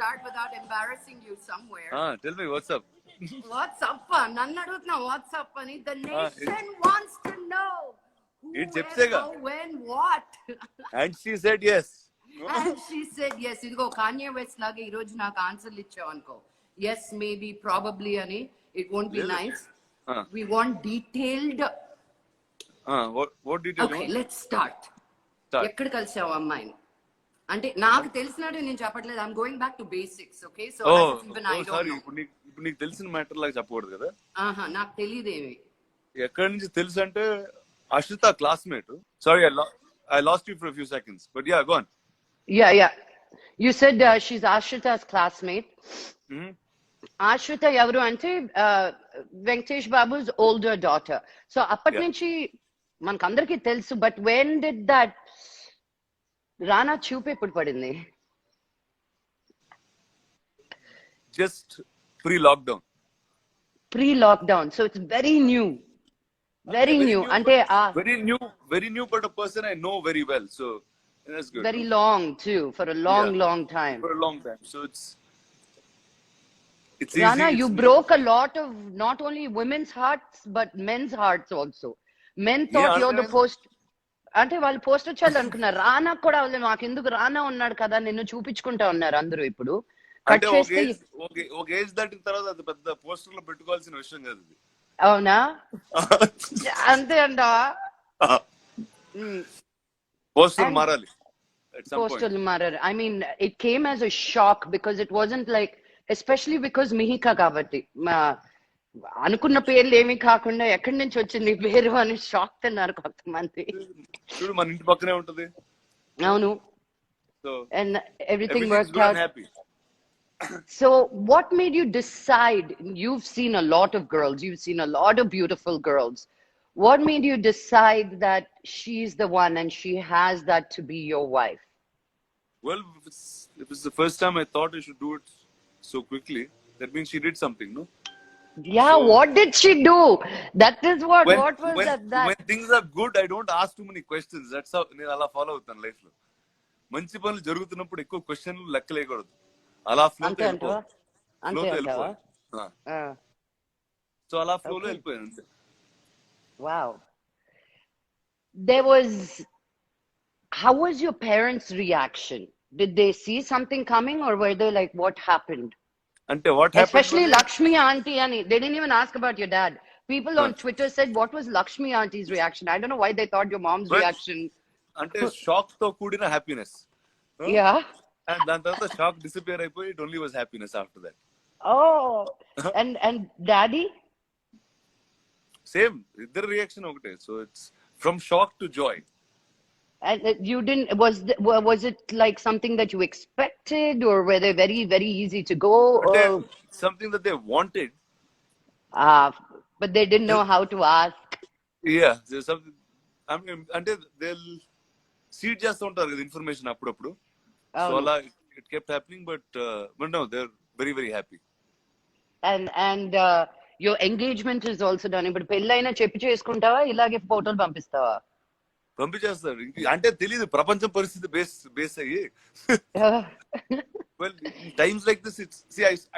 start without embarrassing you somewhere. Tell me what's up. What's up? Nannu adutna what's up ani. The nation wants to know who, where, how, when, what. And she said yes. And she said yes. Idigo Kanye West lage ee roju naaku answer ichavu anko. Yes, maybe, probably ani. It won't be nice. We want detailed. What detail? Okay, let's start. ఎక్కడ కలిసావు అమ్మాయిని? అంటే నాకు తెలిసినట్టు నేను చెప్పట్లేదు. I'm going back to basics. Okay, so even I don't know. ఇప్పుడు నీకు తెలిసిన మ్యాటర్ లాగా చెప్పకూడదు కదా. నాకు తెలియదేమి. ఎక్కడి నుంచి తెలుసు అంటే Ashritha classmate. Sorry, I lost you for a few seconds, but yeah, go on. Yeah. You said she's Ashrita's classmate. Ashrita ఎవరు అంటే వెంకటేష్ బాబు's older daughter. సో అప్పటి నుంచి మనకందరికీ తెలుసు. బట్ when did that రానా చూపు ఎప్పుడు పడింది? Just pre-lockdown. So it's very new. Very new. Ante very new, but a person I know very well. So that's good. Very long too, for a long time. For a long time. So it's Rana, easy. you broke a lot of not only women's hearts but men's hearts also. Men thought you're the post. అంటే వాళ్ళు poster చాలు అనుకున్నారు. రానా కూడా మాకు ఎందుకు రానా ఉన్నాడు కదా నిన్ను చూపించుకుంటా ఉన్నారు అందరూ. ఇప్పుడు కట్ చేస్తే ఒక ఏజ్ దాటిన తర్వాత అది పెద్ద పోస్టర్ లో పెట్టుకోవాల్సిన విషయం కాదు. అవునా? అంతే అంట. పోస్టర్ మారాలి. పోస్టర్లు మారారు. I mean, it came as a shock because it wasn't like, especially because Miheeka కాబట్టి అనుకున్న పేర్లు ఏమీ కాకుండా ఎక్కడి నుంచి వచ్చింది పేరు అని షాక్ తిన్నారు కొంతమంది. చూడు మన ఇంటి పక్కనే ఉంటది. అవును. And everything worked out. So what made you decide? You've seen a lot of girls, you've seen a lot of beautiful girls. What made you decide that she's the one and she has that to be your wife? Well, if it's the first time I thought I should do it so quickly, that means she did something, no? Yeah, so, what did she do? That is what was that? When things are good, I don't ask too many questions. That's how నేను అలా follow అవుతాను life లో. మంచి పనులు జరుగుతున్నప్పుడు ఎక్కువ క్వశ్చన్లు లెక్కలేయకూడదు. అలా ఫ్లోతో వెళ్ళిపోవాలి. సో అలా ఫ్లోలో వెళ్ళిపోయాను అంతే. Wow. How was your parents' reaction? Did they see something coming or were they like, what happened? Ante what happened? Especially Lakshmi auntie, and they didn't even ask about your dad. People on Twitter said, what was Lakshmi auntie's reaction? I don't know why they thought your mom's reaction. Ante shock to koodina happiness. Yeah. And then the shock disappear అయిపోయి, it only was happiness after that. Oh. And daddy? Same. Their reaction okate. So it's from shock to joy. And you didn't, was it like something that you expected, or were they very, very easy to go? Or something that they wanted. But they didn't know how to ask. Yeah. There's something, I mean, until they'll seed చేస్తూ ఉంటారు కదా information అప్పుడప్పుడు. So it kept happening, but no, they're very, very happy. And your engagement is also done. ఇప్పుడు పెళ్ళైనా చెప్పి చేసుకుంటావా, ఇలాగే ఫోటోలు పంపిస్తావా? పంపించేస్తారు. అంటే తెలియదు ప్రపంచం పరిస్థితి బేస్ అయ్యి. Well, in times like this,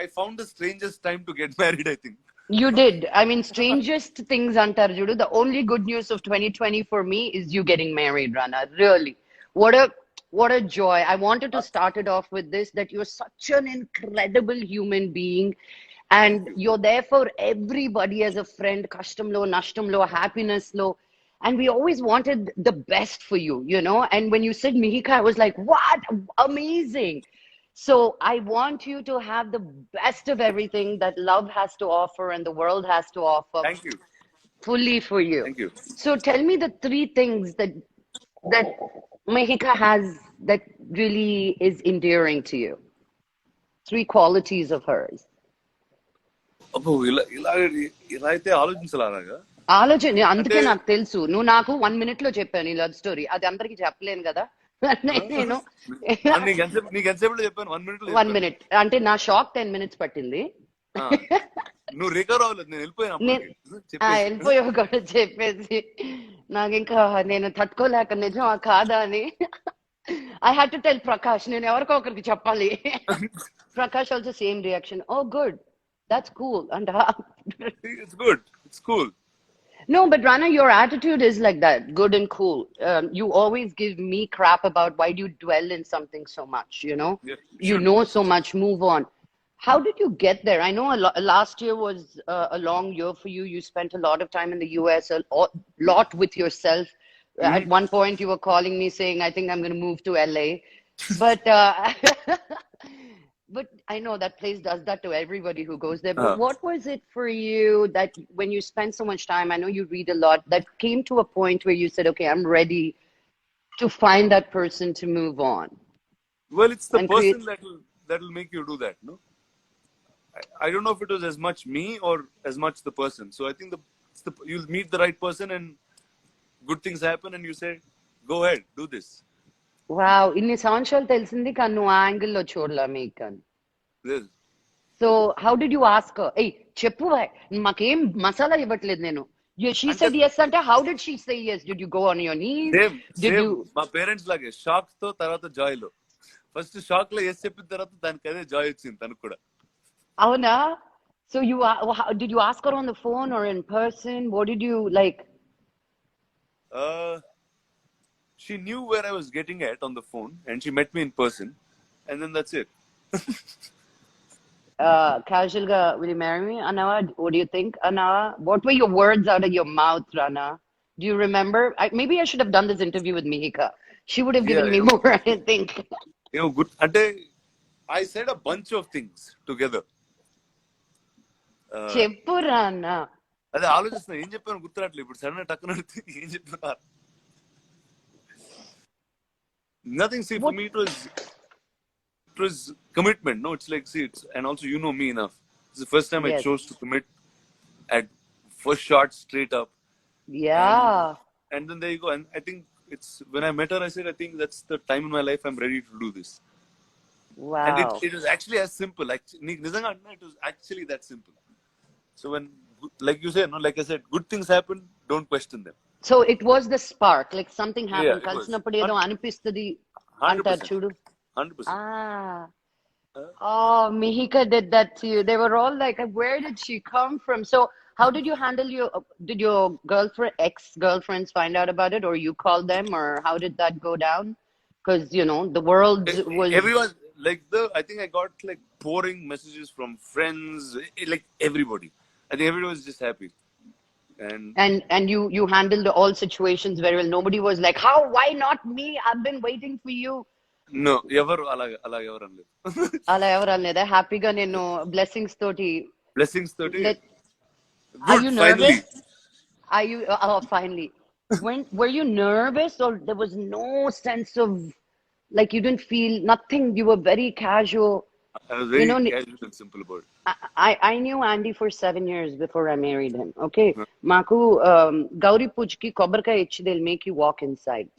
I found the strangest time to get married, I think. You did. I mean, strangest things antaru judu. The only good news of 2020 for me is you getting married, Rana. Really. What a joy. I wanted to start it off with this, that you're such an incredible human being and you're there for everybody as a friend, kashtamlo, nashtamlo, happiness lo. And we always wanted the best for you, you know. And when you said Miheeka, I was like, what? Amazing. So I want you to have the best of everything that love has to offer and the world has to offer. Thank you. Fully for you. Thank you. So tell me the 3 things that Miheeka has that really is endearing to you. 3 qualities of hers. అబ్బో ఇలా అయితే ఆలోచించాలగా. ఆలోచన అందుకే నాకు తెలుసు. నువ్వు నాకు 1 minute లో చెప్పాను ఈ లవ్ స్టోరీ. అది అందరికి చెప్పలేను కదా నేను. చెప్పాను 1 minute అంటే నా షాక్ 10 minutes పట్టింది. నువ్వు రికవర్ అవ్వలేదు, నేను వెళ్ళిపోయావు కూడా చెప్పేసి. నాకు ఇంకా నేను తట్టుకోలేక నిజం కాదా అని I had to tell Prakash, నేను ఎవరికో ఒకరికి చెప్పాలి. Prakash also same reaction. Oh, good. That's cool. And See, it's good. It's cool. no, but Rana, your attitude is like that, good and cool. You always give me crap about why do you dwell in something so much, you know? Yeah, you You should. know so much, move on. How did you get there? I know last year was a long year for you. You spent a lot of time in the US, lot with yourself. At Mm. one point, you were calling me saying, I think I'm going to move to LA. But but I know that place does that to everybody who goes there. But Uh, what was it for you that when you spend so much time, I know you read a lot, that came to a point where you said, okay, I'm ready to find that person to move on well, it's the and create. person that will make you do that. No, I don't know if it was as much me or as much the person. So I think you'll meet the right person and good things happen, and you say, "Go ahead, do this." Wow, ఇన్ని సంవత్సరాలు తెలిసింది కానీ నువ్వు ఆ యాంగిల్లో చూడలా మీకని. This So how did you ask her? Hey, చెప్పు మాకేం మసాలా ఇవ్వట్లేదు నేను. She అంటే said yes అంటే how did she say yes? Did you go on your knees? Same Did same you మా పేరెంట్స్ లాగే షాక్ తో తర్వాత జాయ్ లో ఫస్ట్ షాక్ లో ఎస్ చెప్పిన తర్వాత దానికి అదే జాయ్ వచ్చింది తనకు కూడా. అవునా? So did you ask her on the phone or in person? What did you like? She knew where I was getting at on the phone, and she met me in person, and then that's it. Casual ga, will you marry me, Anawa? What do you think, Anawa? What were your words out of your mouth, Rana? Do you remember? Maybe I should have done this interview with Miheeka. She would have Yeah, given me more, I think. good. అంటే I said a bunch of things together. చెప్పు Rana. అదే ఆలోచిస్తున్నా ఏం చెప్పాను గుర్తురాట్లేదు ఇప్పుడు sudden టక్కున అడిగితే ఏం చెప్పినా nothing. See, for What? me it was commitment. No, it's like, see, it's, and also you know me enough. It's the first time I Yes. chose to commit at first shot straight up, and Yeah. and then there you go. And I think it's when I met her, I said I think that's the time in my life I'm ready to do this. And it, Wow. it was actually as simple. నిజంగా అంటున్నా, it was actually that simple. So when, like you said, no, like I said, good things happen. Don't question them. So it was the spark, like something Yeah, happened. it was కలిసినప్పుడు ఏదో అనిపిస్తుంది అంటారు 100%, చూడు. 100%. Ah. Oh, Mihika did that to you. They were all like, where did she come from? So, how did you handle did your girlfriend, ex-girlfriends find out about it, or you called them, or how did that go down? Because, the world was, Everyone, like I think I got like pouring messages from friends, like everybody. I think everybody was just happy. And and you handled all situations very well. Nobody was like, how, why not me? I've been waiting for you. no, ఎవరు అలా ఎవరు అనలేదు. అలా ఎవరు అనలేదా? హ్యాపీగా నేను blessings తోటి బ్లెస్సింగ్స్ తోటి let. Are good you finally. nervous? Are you? Oh, finally. When were you nervous, or there was no sense of like you didn't feel nothing? You were very casual. I was You very know, casual and simple about it. I knew Andy for 7 years before I married him. Okay, Maku Gauri Pujki Kobarka ich, they'll make you walk inside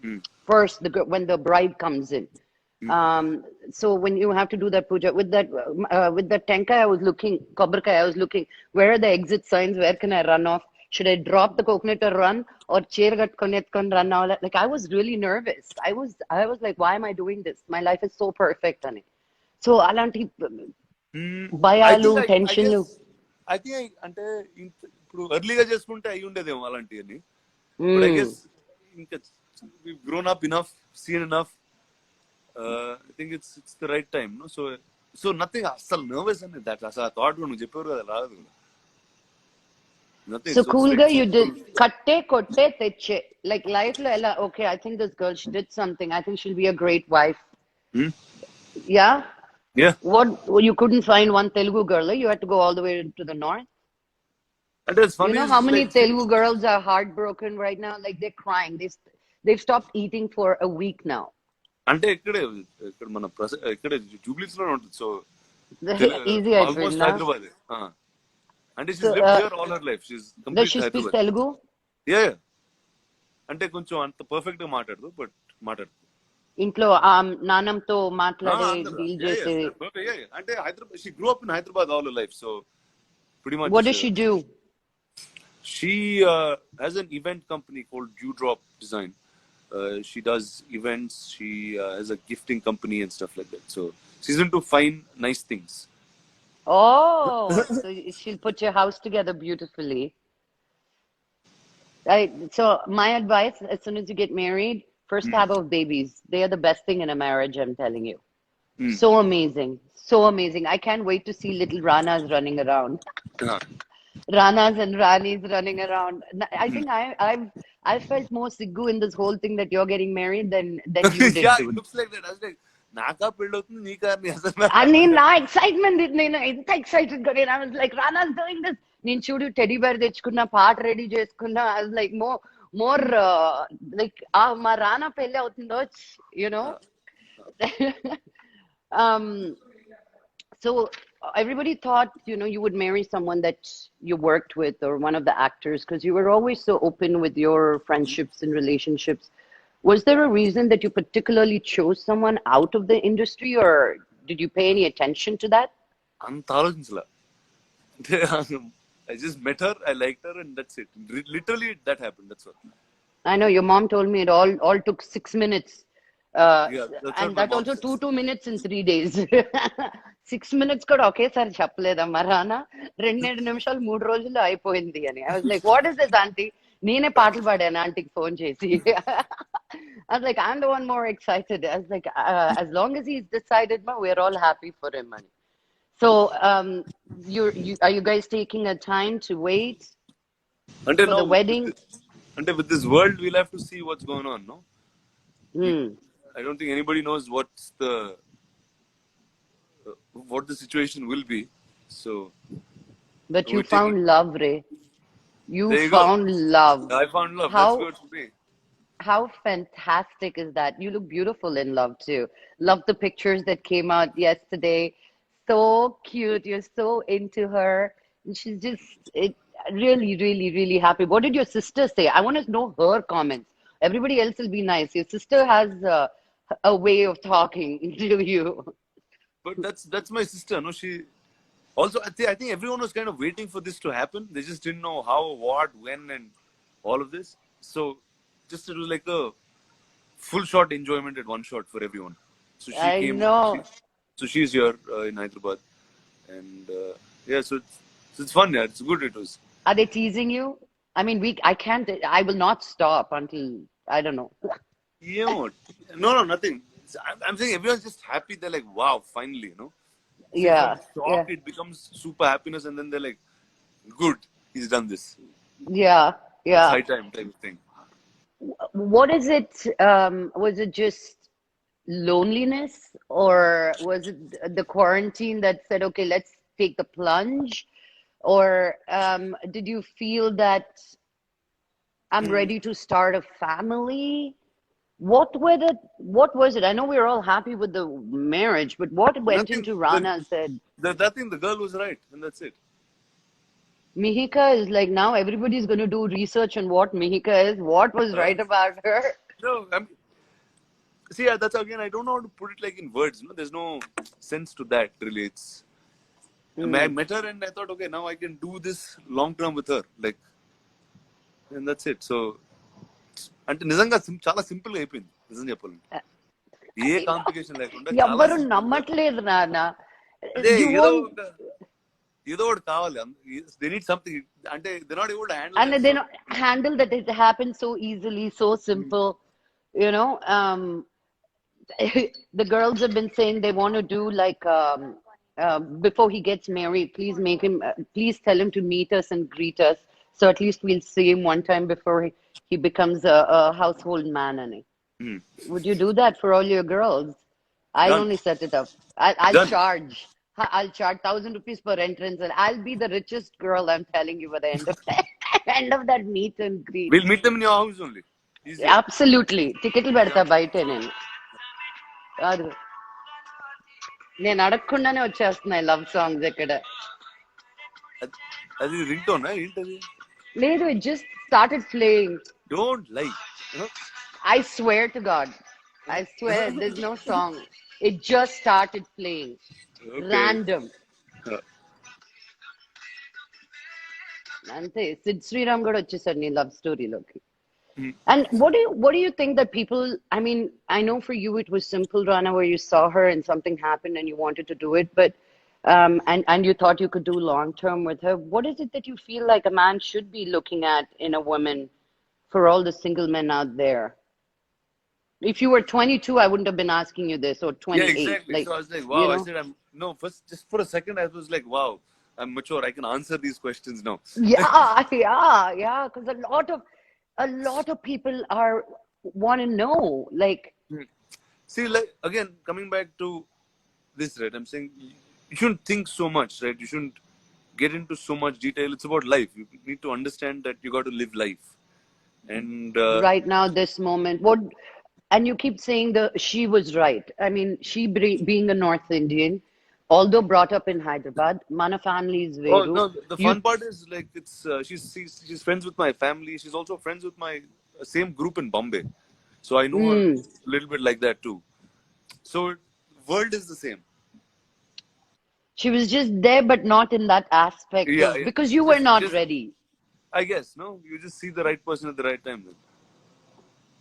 Hmm. first. When the bride comes in. Um, so when you have to do that puja with that tenkai, I was looking kobarkai. I was looking where are the exit signs? Where can I run off? Should I drop the coconut or run, or chair gat run now? Like I was really nervous. I was like, why am I doing this? My life is so perfect, honey. So alanti I bayalu think I tension guess lu. I think అంటే ఇప్పుడు ఎర్లీగా చేసుకుంటే అయి ఉండేదేమో అలాంటి అని. But I Mm. guess ఇంకా we've grown up enough, seen enough. I think it's the right time. No, so nothing. అసలు nervous అని that అసలు థాట్ నువ్వు చెప్పారు కదా రాదు. Nothing. So So it's cool very guy, you did simple. katte kotte teche. Like life lo ella. Okay, I think this girl, she did something. I think she'll be a great wife. Hmm? Yeah. Yeah. What, you couldn't find one Telugu girl, eh? You had to go all the way to the north. And it's You funny know is how many like Telugu girls are heartbroken right now? Like they're crying. They've stopped eating for a week now. అంటే ఇక్కడ మన ఇక్కడ జూబ్లీస్ లో ఉంటుంది. So Easy almost అయిపోయిందా? హైదరాబాద్. అంటే So she's lived here all her life. She's does complete she speak Hyderabad. Telugu? Yeah, అంటే కొంచెం అంత పర్ఫెక్ట్ గా మాట్లాడదు, బట్ మాట్లాడుతుంది. ఇంట్లో నాన్నంతో మాట్లాడే డీల్ చేసే. అంటే Hyderabad, she grew up in Hyderabad all her life. So pretty much What does she do? she has an event company called Dewdrop Design. She does events. She has a gifting company and stuff like that. So She's into fine, nice things. Oh, so she'll put your house together beautifully. Right. So my advice, as soon as you get married, first have of babies. They are the best thing in a marriage, I'm telling you. Hmm. So amazing. So amazing. I can't wait to see little Ranas running around. Uh, Ranas and Ranis running around. I think I felt more Siggu in this whole thing that you're getting married than you did, yeah, it dude. looks like that. I was like, Naka పెళ్ళవుతుంది నీ కార్ని అసలు And నా excitement నేను ఎంత excited గా నేను I was like Rana's doing this నేను చూడు టెడీ బేర్ తెచ్చుకున్నా పాట రెడీ చేసుకున్నా I was like more like మా రానా పెళ్ళి అవుతుందో you know um so everybody thought you would marry someone that you worked with or one of the actors because you were always so open with your friendships and relationships. Was there a reason that you particularly chose someone out of the industry, or did you pay any attention to that? అంత ఆలోచించలా అంటే I just met her, I liked her, and that's it. Literally, that happened. That's all. I know your mom told me it all took 6 minutes, Yeah, that's and what my that mom also says. two minutes in 3 days. 6 minutes కూడా ఒకేసారి చెప్పలేదమ్మా రానా 2 నిమిషాలు 3 రోజుల్లో అయిపోయింది అని. I was like, what is this, auntie? నేనే పాటలు పాడాను ఆంటీకి ఫోన్ చేసి. I was like, I'm the one more excited. I was like, as long as he's decided, ma, we're all happy for him, man. So, are you guys taking a time to wait అంటే for no, the wedding? అంటే with this world, we'll have to see what's going on, no? Hmm. I don't think anybody knows what the situation will be. So But you we're taking. found love, Ray. You There you go. found love. I found love. That's How good for me. how fantastic is that? You look beautiful in love too. Love the pictures that came out yesterday. So cute. You're so into her. And she's just really, really, really happy. What did your sister say? I want to know her comments. Everybody else will be nice. Your sister has a way of talking to you. But that's my sister. No, she also. I think everyone was kind of waiting for this to happen. They just didn't know how, what, when, and all of this. So just it was like a full shot enjoyment at one shot for everyone. So she I came. know. So she's here in Hyderabad, and yeah, so it's fun. Yeah, it's good. It was. Are they teasing you? I mean, I can't, I will not stop until, I don't know. Yeah, no, nothing. I'm saying everyone's just happy. They're like, wow, finally, See, from Yeah, shock yeah, it becomes super happiness, and then they're like, good, he's done this. yeah, It's yeah. high time type of thing. What is it? Was it just loneliness, or was it the quarantine that said, okay, let's take the plunge? Or did you feel that I'm Mm. ready to start a family? What was it? I know we were all happy with the marriage, but what went Nothing. into Rana and said, Nothing. The girl was right, and that's it. Miheeka is like now everybody's going to do research on what Miheeka is, what was Uh, right about her. no, see, that's again. I don't know how to put it like in words. No, there's no sense to that really. I Hmm. met her and I thought, okay, now I can do this long term with her, like, and that's it. So, అంటే నిజంగా చాలా simple గా అయిపోయింది నిజం చెప్పాలంటే ఏ complication లేకుండా చాలా ఎవ్వరు సింపుల్ గా నమ్మట్లేదు నాన్న. అదే You ఏదో won't, ఒక ఏదో ఒకటి కావాలి దే నీడ్ సంథింగ్ అంటే they not able to handle and that they so don't handle that it happens so easily, so simple. You know, the girls have been saying they want to do like before he gets married, please please tell him to meet us and greet us. So at least we'll see him one time before he becomes a household man. Annie. Would you do that for all your girls? I'll done only set it up. I'll done charge. I'll charge 1,000 rupees per entrance, and I'll be the richest girl. I'm telling you by the end of end of that meet and greet. Will meet them in your house only easier Absolutely. టికెట్లు పెడతా బయటే నేను. కాదు, నేను అడగకుండానే వచ్చేస్తున్నాయి love songs ఇక్కడ. అది రింగ్ టోన్ ఏంటది లేదు, it just started playing. Don't lie I swear to God. I swear there's no song. It just started playing. Okay Random. అంతే సిద్ శ్రీరామ్ కూడా వచ్చేసాడు నీ లవ్ స్టోరీలోకి. Mm. And what do you think that people, I mean, I know for you it was simple, Rana, where you saw her and something happened and you wanted to do it, but and you thought you could do long term with her. What is it that you feel like a man should be looking at in a woman for all the single men out there? If you were 22, I wouldn't have been asking you this, or Yeah, 28. exactly. Like, So I was like, you wow. I know, said, I'm no. First, just for a second, I was like, wow. I'm mature. I can answer these questions now. yeah, yeah, because a lot of people are want to know, like, Hmm. See, like again, coming back to this, right? I'm saying you shouldn't think so much, right? You shouldn't get into so much detail. It's about life. You need to understand that you got to live life, and right now, this moment. What, and you keep saying the she was right. I mean, she being a North Indian, although brought up in Hyderabad, mana family is oh Veru. no, the You, fun part is like it's she's friends with my family. She's also friends with my same group in Bombay, so I know her mm, a little bit like that too. So world is the same. she was just there, but not in that aspect Yeah, of yeah. because you were not Just ready. I guess no. You just see the right person at the right time. Then.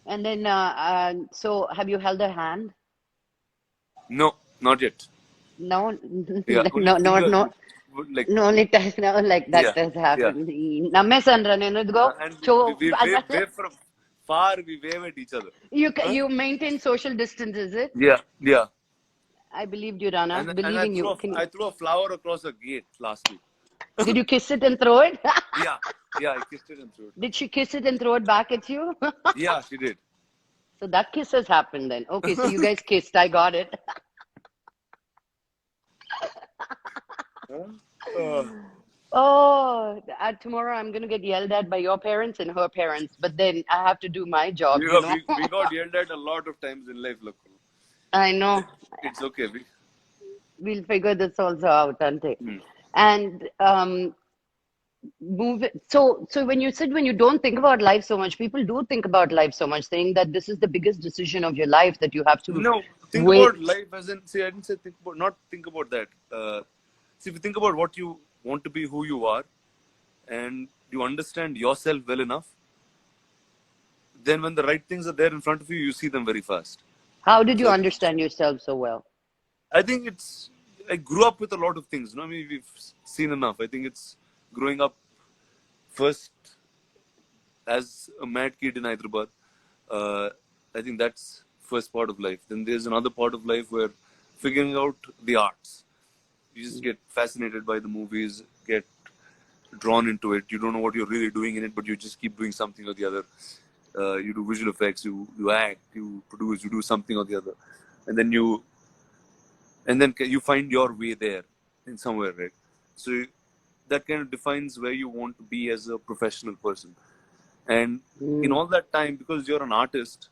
And then, so have you held her hand? No, not yet. No, Yeah, only no, no, finger. no. Like No, it does not like that yeah, does yeah. happen. Namme Sandra, go. And So we wave from far. We wave at each other. Huh? you maintain social distance, is it? Yeah, yeah. I believed you, Rana. And Believing you. I threw a flower across a gate last week. Did you kiss it and throw it? Yeah, yeah. I kissed it and threw it. Did she kiss it and throw it back at you? Yeah, she did. So that kiss has happened then. Okay, so you guys kissed. I got it. Huh? Uh, Oh, tomorrow I'm going to get yelled at by your parents and her parents, but then I have to do my job, we you got know? we got yelled at a lot of times in life. Look, I know. it's okay. We'll figure this also out, Ante. Hmm. And move it. So when you said when you don't think about life so much, people do think about life so much, saying that this is the biggest decision of your life that you have to No, think wait. about life as in. See, I didn't say think about. Not think about that. See, if you think about what you want to be, who you are, and you understand yourself well enough, then when the right things are there in front of you, you see them very fast. How did you So understand yourself so well? I think it's. I grew up with a lot of things. No, I mean we've seen enough. I think it's growing up first as a mad kid in Hyderabad. Uh, I think that's first part of life. Then there's another part of life where figuring out the arts. You just get fascinated by the movies, get drawn into it. You don't know what you're really doing in it, but you just keep doing something or the other. You do visual effects, you act, you produce, you do something or the other, and then you find your way there in somewhere, right? So that kind of defines where you want to be as a professional person. And in Mm. all that time, because you're an artist,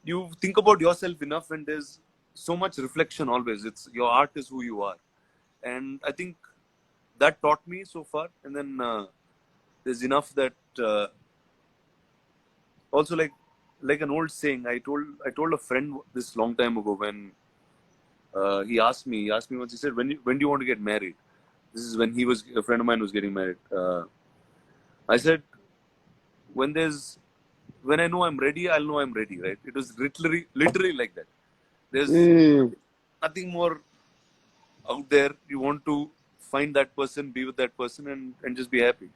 you think about yourself enough, and there's so much reflection always. It's your art is who you are, and I think that taught me so far. And then there's enough that also like an old saying. I told a friend this long time ago when he asked me once. He said, when do you want to get married? This is when he was a friend of mine was getting married. I said, when I know I'm ready, I'll know I'm ready. Right? It was literally like that. There's Mm. nothing more out there. You want to find that person, be with that person, and just be happy.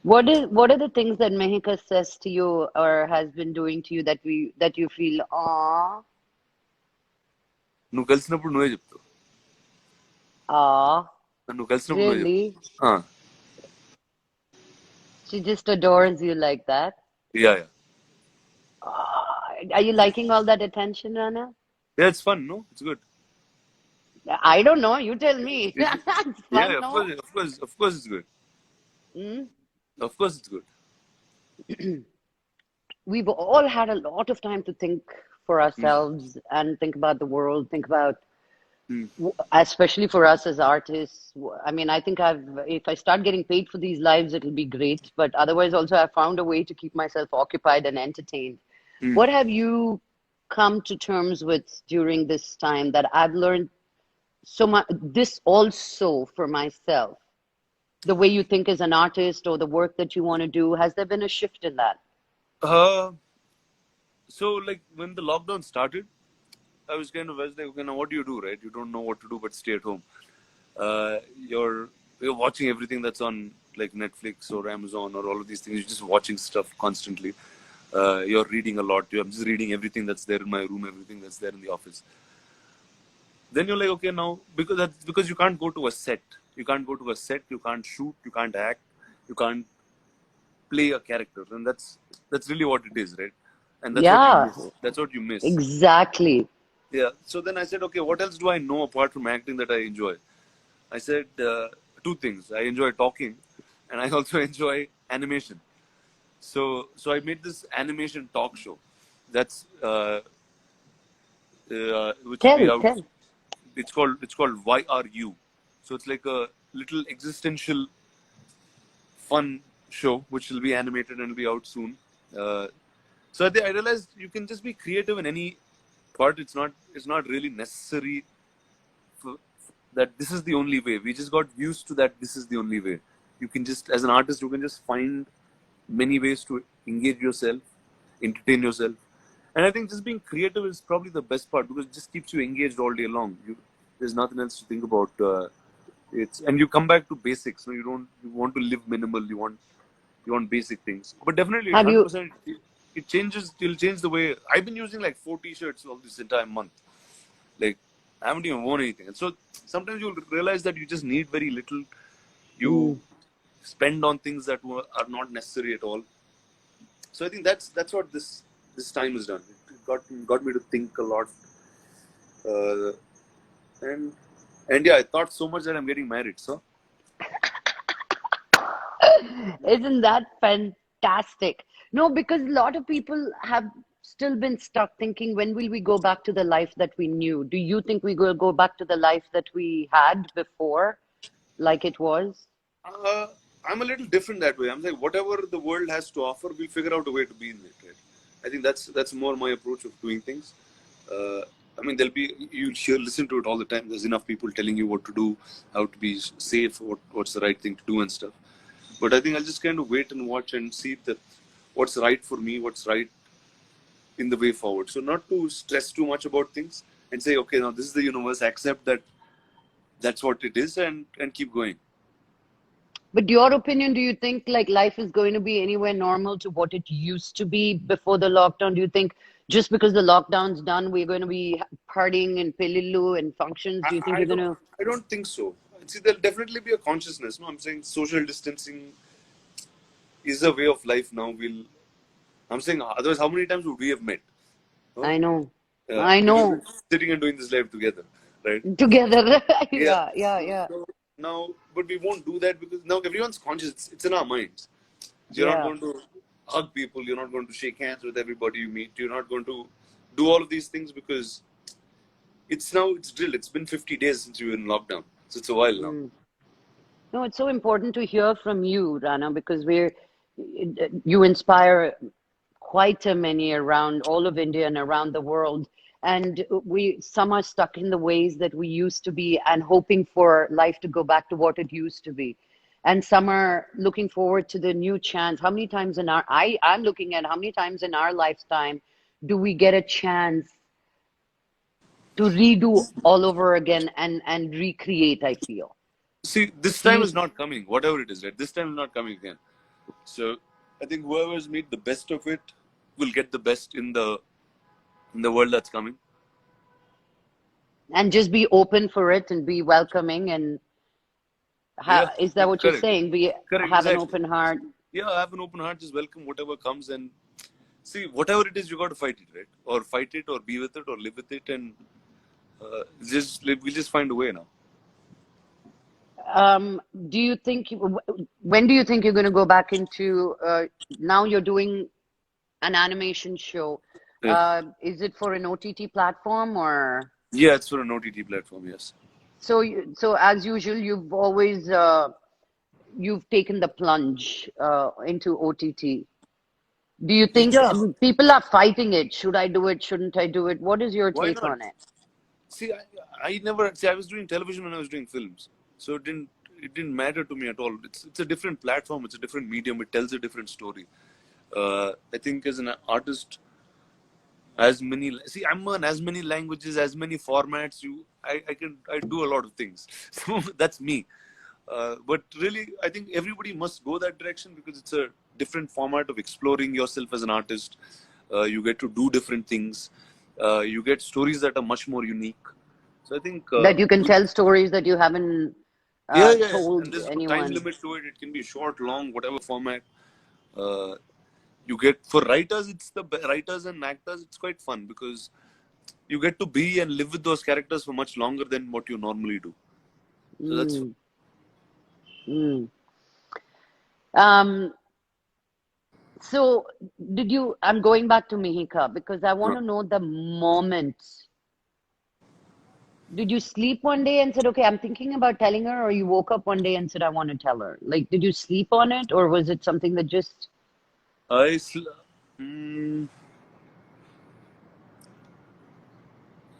What are the things that Mehika says to you or has been doing to you that you feel, ah, నువ్వు కలిసినప్పుడు నువ్వే చెప్తావు ah, నువ్వు కలిసినప్పుడు నువ్వే చెప్తావు really? She just adores you like that. Yeah yeah Ah, are you liking all that attention, Rana? yeah it's fun no it's good I don't know. You tell me. It's yeah fun, no? of course it's good Mm? of course it's good We've all had a lot of time to think for mm. ourselves and think about the world, think about, Mm. especially for us as artists. I mean, I think if I start getting paid for these lives, it'll be great. But otherwise, also, I've found a way to keep myself occupied and entertained. Mm. What have you come to terms with during this time that I've learned so much? This also for myself. the way you think as an artist or the work that you want to do? Has there been a shift in that? Uh, so like when the lockdown started, I was like, okay, now what do you do, right? You don't know what to do but stay at home. Uh, you're you're watching everything that's on like Netflix or Amazon or all of these things. You're just watching stuff constantly. You're reading a lot. I'm just reading everything that's there in my room, everything that's there in the office. Then you're like, okay, now because you can't go to a set. You can't go to a set. You can't shoot. You can't act. You can't play a character, and that's really what it is, right? And that's what you Yeah, miss. That's what you miss. exactly. Yeah. So then I said, okay, what else do I know apart from acting that I enjoy? I said two things. I enjoy talking, and I also enjoy animation. So I made this animation talk show. That's which will be Tell, out. tell. It's called Why Are You? So it's like a little existential fun show which will be animated and will be out soon. Uh, so I realized you can just be creative in any part. It's not really necessary for, that this is the only way. We just got used to that this is the only way. You can just, as an artist, you can just find many ways to engage yourself, entertain yourself. And I think just being creative is probably the best part because it just keeps you engaged all day long. There's nothing else to think about. And you come back to basics. You don't. You want to live minimal. You want basic things. But definitely, Have you 100%. It changes. It'll change the way I've been using like 4 T-shirts all this entire month. Like I haven't even worn anything. And so sometimes you'll realize that you just need very little. You mm, spend on things that are not necessary at all. So I think that's what this time has done. It got me to think a lot, uh, and and yeah, I thought so much that I'm getting married. So isn't that fantastic? No, because a lot of people have still been stuck thinking, when will we go back to the life that we knew? Do you think we will go back to the life that we had before, like it was? uh, I'm a little different that way. I'm like whatever the world has to offer, we'll figure out a way to be in it. Right? I think that's more my approach of doing things. Uh, I mean, you'll listen to it all the time. There's enough people telling you what to do, how to be safe, what's the right thing to do and stuff. But I think I'll just kind of wait and watch and see that what's right for me, what's right in the way forward. So not to stress too much about things and say, okay, now this is the universe. Accept that that's what it is, and keep going. But your opinion, do you think like life is going to be anywhere normal to what it used to be before the lockdown? Do you think just because the lockdown's done, we're going to be partying and pililu and functions? I, Do you think I you're going don't to? I don't think so. See, there'll definitely be a consciousness. No, I'm saying social distancing is a way of life now. I'm saying otherwise, how many times would we have met? No? I know. I Because we're know. sitting and doing this live together, right? Together. Yeah. Yeah, yeah, So, yeah. so now, but we won't do that because now everyone's conscious. It's in our minds. You're not Yeah. going to hug people. You're not going to shake hands with everybody you meet. You're not going to do all of these things because it's drilled. It's been 50 days since you were in lockdown. So it's a while now. Mm. No, it's so important to hear from you, Rana, because you inspire quite a many around all of India and around the world. And some are stuck in the ways that we used to be and hoping for life to go back to what it used to be. And some are looking forward to the new chance. How many times I'm looking at how many times in our lifetime do we get a chance to redo all over again and recreate, I feel. See, this Do time you is not coming. Whatever it is, right? This time is not coming again. So I think whoever's made the best of it will get the best in the world that's coming. and just be open for it and be welcoming and Yeah, is that what you're correct. saying? Correct, Have an exactly. open heart. Yeah, have an open heart, just welcome whatever comes and see whatever it is you got to fight it, right? Or fight it or be with it or live with it and we'll just find a way now. Do you think when do you think you're going to go back into now you're doing an animation show? Yeah. Is it for an OTT platform or Yeah, it's for an OTT platform, yes. so as usual you've taken the plunge into OTT. Do you think Yeah, people are fighting it? Should I do it? Shouldn't I do it? What is your why take not? on it? See, I never see. I was doing television when I was doing films, so it didn't matter to me at all. It's a different platform. It's a different medium. It tells a different story. I think as an artist, I'm on as many languages, as many formats. I do a lot of things. So that's me. But really, I think everybody must go that direction because it's a different format of exploring yourself as an artist. You get to do different things. You get stories that are much more unique. So I think That you can tell stories that you haven't yeah. And told there's no time anyone. limit to it. It can be short, long, whatever format. Uh, you get for writers, writers and actors. It's quite fun because you get to be and live with those characters for much longer than what you normally do. So that's Mm, mm. Um, so I'm going back to Miheeka because I want uh, to know the moment. Did you sleep one day and said, okay, I'm thinking about telling her, or you woke up one day and said, I want to tell her? Like, did you sleep on it, or was it something that just, I sl- mm,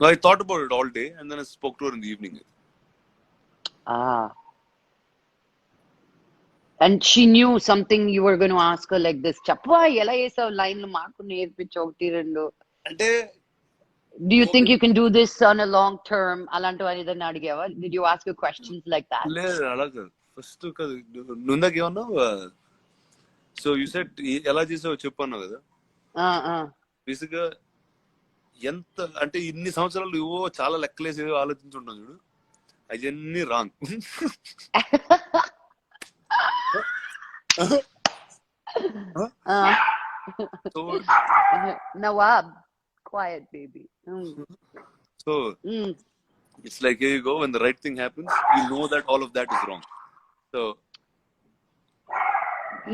I thought about it all day and then I spoke to her in the evening. ah, and she knew something you were going to ask her like this, Chapwa, ela yesav line lo maaku nerpichu okti rendu. అంటే Do you think COVID you can do this on a long term? Alantu anidana adigava? Did you ask her questions like that? లేదు అలా కాదు first కాదు నుందాక ఏమన్నావు so you set ఎలా చేసావో చెప్పు అన్నావు కదా Uh, బేసిక్ గా ఎంత అంటే ఇన్ని సంవత్సరాలు ఇవో చాలా లెక్కలేసి ఆలోచించుంటాం చూడు అవన్నీ wrong uh. So Nawab, quiet baby. So Mm. it's like here you go when the right thing happens you know that all of that is wrong so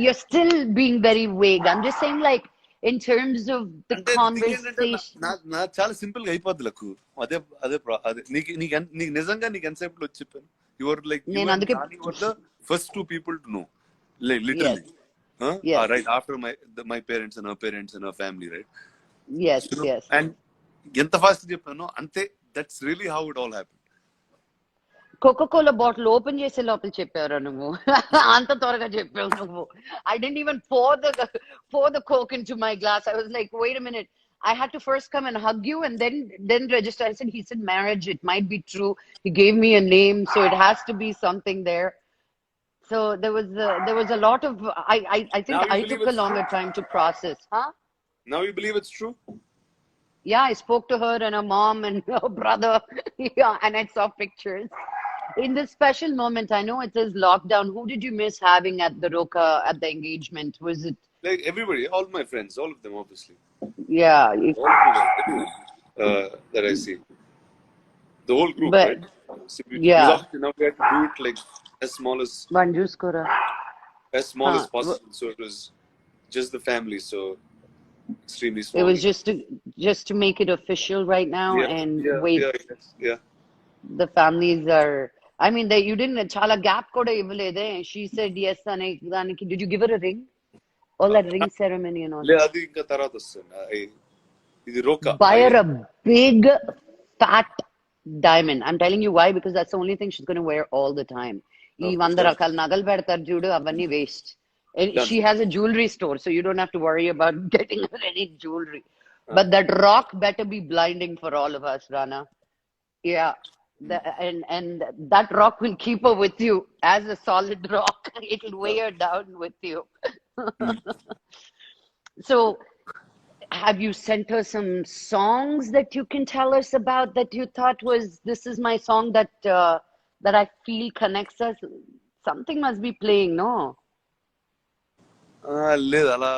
You're still being very vague. I'm just saying, like, in terms of the అంటే thing ఏంటంటే conversation. నా చాలా simple గా అయిపోద్ది లకు అదే అదే అదే నీకు నిజంగా నీకు ఎంతసేపు వచ్చి చెప్పాను యువర్ లైక్ యూ నేను అండ్ అందుకే Nani were the first two people to know yes, literally yes, right after my parents and her parents and her family right yes, yes. And ఎంత ఫాస్ట్ చెప్పానో అంతే that's really how it all happen Coca-Cola bottle open చేసే లోపల చెప్పారా నువ్వు అంత త్వరగా చెప్పావు నువ్వు. I didn't even pour the Coke into my glass. I was like, wait a minute. I had to first come and hug you and then register. I said, he said marriage. It might be true. He gave me a name, so it has to be something there. So there was a lot of I think Now you I believe took a it's true? longer time to process. Huh? Now you believe it's true? Yeah, I spoke to her and her mom and her brother. Yeah, and I saw pictures. In this special moment, I know it says lockdown. Who did you miss having at the Roka at the engagement? Was it? Like everybody, all my friends, all of them, obviously. Yeah, All of them, everyone that I see. The whole group, but right? So because yeah, obviously now we had to do it like as small as Banjuskura. Huh. possible. So it was just the family, so extremely It small. was just to make it official right now and wait. Yeah. The families are. I mean, that you didn't chala gap koda ivvalede. She said yes ane daniki. Did you give her a ring? All that ring ceremony and all. అది ఇంకా తర్వాత వస్తుంది ఇది రోకా Buy her a big fat diamond. I'm telling you why, because that's the only thing she's going to wear all the time. ఈ Okay, 100 రకాల నగలు పెడతారు చూడు అవన్నీ waste. And done. she has a jewelry store, so you don't have to worry about getting her any jewelry. But that rock better be blinding for all of us, Rana. Yeah. And that rock will keep her with you as a solid rock. It'll weigh her down with you. So have you sent her some songs that you can tell us about that you thought was this is my song that I feel connects us? Something must be playing, no? లేదు అలా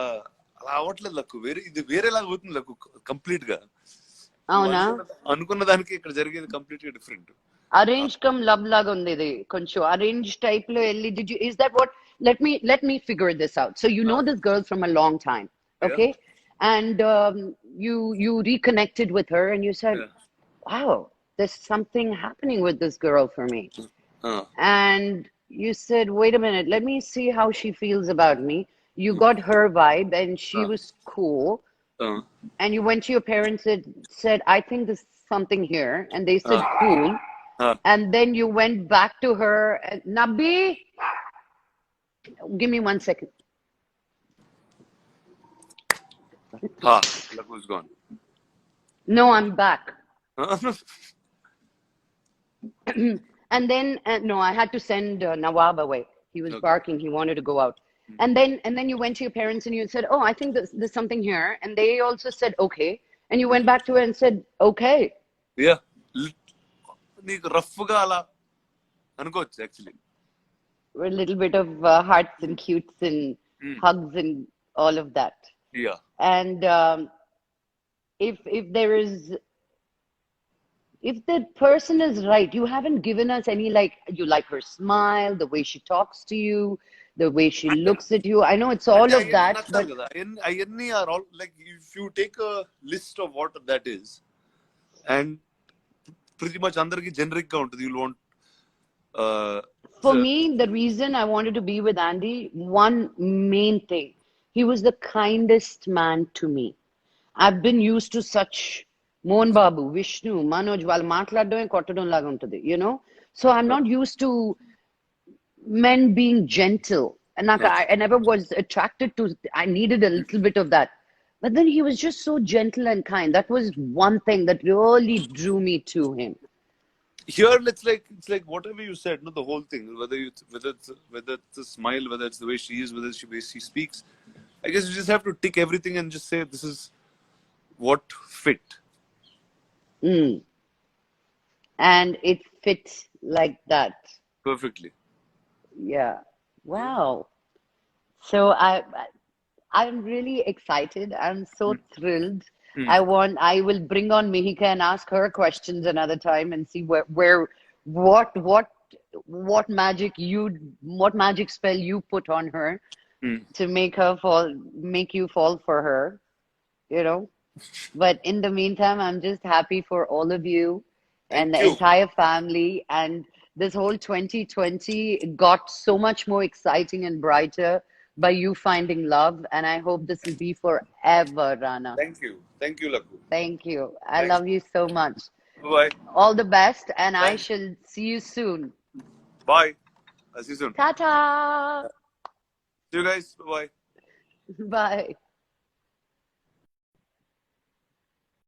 అలా అవ్వట్లేదు luck ఇది వేరేలాగా అవుతుంది luck complete గా అవునా? అనుకున్న దానికి ఇక్కడ జరిగేది కంప్లీట్ గా different Arrange come love laga undi ఇది కొంచెం arrange type లో వెళ్ళి did you is that what let me figure this out. So you know this girl from a long time, okay? And you reconnected with her and you said, wow, there's something happening with this girl for me. And you said, wait a minute, let me see how she feels about me. You got her vibe and she was cool. And you went to your parents and said, I think there's something here. And they said, cool. Huh. And then you went back to her. And, Nabi, give me 1 second. Ha. Laku's gone. No, I'm back. Huh? And then no, I had to send Nawab away. He was Okay. barking. He wanted to go out. And then you went to your parents and you said, "Oh, I think there's something here." And they also said, "Okay." And you went back to her and said, "Okay." Yeah. నీకు రఫ్గా అలా అనుకోవచ్చు actually. A little bit of hearts and cutes and hugs and all of that. Yeah. And if there is, if the person is right, you haven't given us any, like, you like her smile, the way she talks to you, the way she అంటే looks at you. I know it's అంటే all of అవన్నీ that, నచ్చాలి but కదా. అవన్నీ are all like if you take a list of what that is and pretty much అందరికి generic గా ఉంటుంది. You'll want for me, the reason I wanted to be with Andy, one main thing, he was the kindest man to me. I've been used to such Mohan Babu, Vishnu, Manoj, వాళ్ళు మాట్లాడడమే కొట్టడం లాగా ఉంటుంది, you know? So I'm not used to men being gentle. And like, I never was attracted to, I needed a little bit of that. But then he was just so gentle and kind. That was one thing that really drew me to him. here it's like whatever you said, no, the whole thing, whether it's a smile, whether it's the way she is, whether she speaks, I guess you just have to tick everything and just say this is what fit Mm. And it fits like that. perfectly. Yeah. Wow. So I'm really excited. I'm so thrilled. I will bring on Miheeka and ask her questions another time and see what what magic spell you put on her to make you fall for her, you know. But in the meantime, I'm just happy for all of you and Thank the you. entire family. And this whole 2020 got so much more exciting and brighter by you finding love. And I hope this will be forever, Rana. Thank you Laku. Thank you. I Thanks. love you so much. Bye. All the best, and I Thanks. shall see you soon. Bye. I'll see you soon. Ta-ta! See you guys. Bye. Bye.